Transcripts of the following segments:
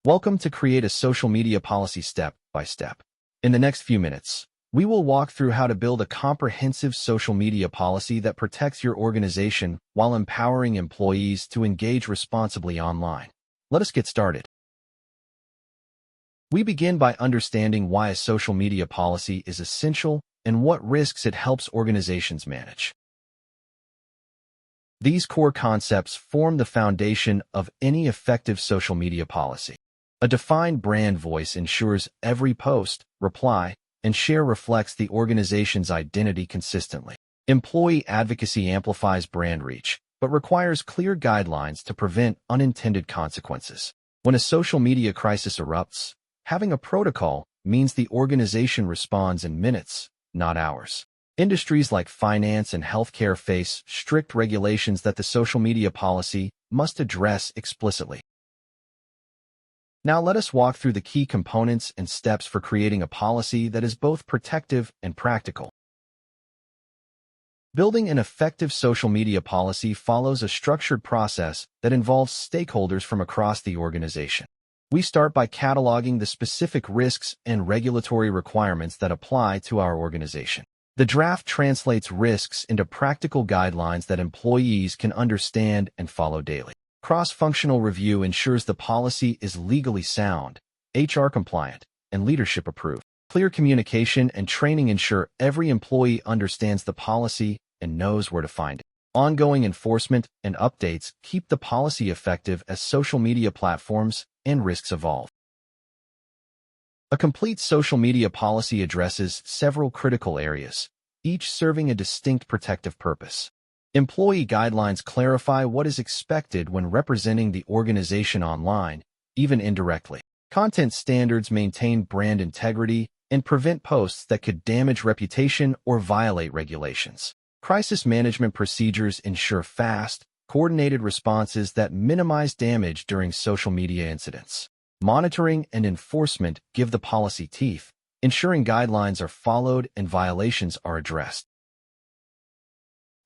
Welcome to Create a Social Media Policy Step by Step. In the next few minutes, we will walk through how to build a comprehensive social media policy that protects your organization while empowering employees to engage responsibly online. Let us get started. We begin by understanding why a social media policy is essential and what risks it helps organizations manage. These core concepts form the foundation of any effective social media policy. A defined brand voice ensures every post, reply, and share reflects the organization's identity consistently. Employee advocacy amplifies brand reach, but requires clear guidelines to prevent unintended consequences. When a social media crisis erupts, having a protocol means the organization responds in minutes, not hours. Industries like finance and healthcare face strict regulations that the social media policy must address explicitly. Now let us walk through the key components and steps for creating a policy that is both protective and practical. Building an effective social media policy follows a structured process that involves stakeholders from across the organization. We start by cataloging the specific risks and regulatory requirements that apply to our organization. The draft translates risks into practical guidelines that employees can understand and follow daily. Cross-functional review ensures the policy is legally sound, HR compliant, and leadership approved. Clear communication and training ensure every employee understands the policy and knows where to find it. Ongoing enforcement and updates keep the policy effective as social media platforms and risks evolve. A complete social media policy addresses several critical areas, each serving a distinct protective purpose. Employee guidelines clarify what is expected when representing the organization online, even indirectly. Content standards maintain brand integrity and prevent posts that could damage reputation or violate regulations. Crisis management procedures ensure fast, coordinated responses that minimize damage during social media incidents. Monitoring and enforcement give the policy teeth, ensuring guidelines are followed and violations are addressed.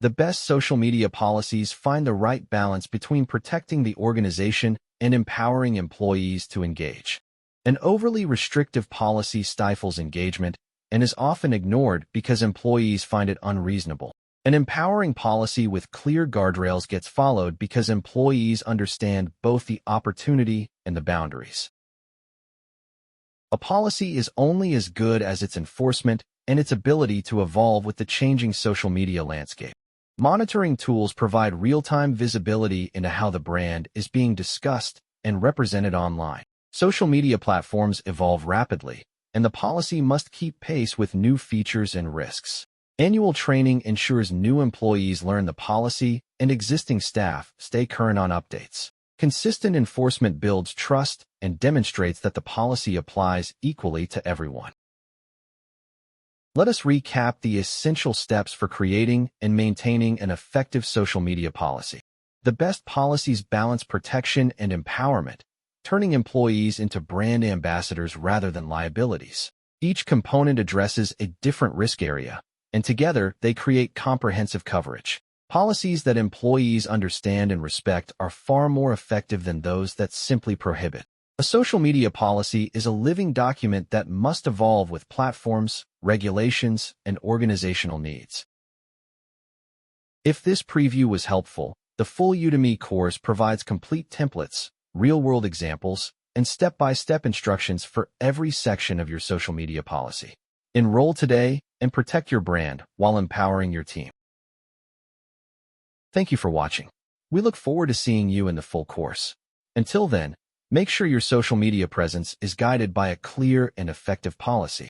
The best social media policies find the right balance between protecting the organization and empowering employees to engage. An overly restrictive policy stifles engagement and is often ignored because employees find it unreasonable. An empowering policy with clear guardrails gets followed because employees understand both the opportunity and the boundaries. A policy is only as good as its enforcement and its ability to evolve with the changing social media landscape. Monitoring tools provide real-time visibility into how the brand is being discussed and represented online. Social media platforms evolve rapidly, and the policy must keep pace with new features and risks. Annual training ensures new employees learn the policy and existing staff stay current on updates. Consistent enforcement builds trust and demonstrates that the policy applies equally to everyone. Let us recap the essential steps for creating and maintaining an effective social media policy. The best policies balance protection and empowerment, turning employees into brand ambassadors rather than liabilities. Each component addresses a different risk area, and together they create comprehensive coverage. Policies that employees understand and respect are far more effective than those that simply prohibit. A social media policy is a living document that must evolve with platforms, regulations, and organizational needs. If this preview was helpful, the full Udemy course provides complete templates, real-world examples, and step-by-step instructions for every section of your social media policy. Enroll today and protect your brand while empowering your team. Thank you for watching. We look forward to seeing you in the full course. Until then, make sure your social media presence is guided by a clear and effective policy.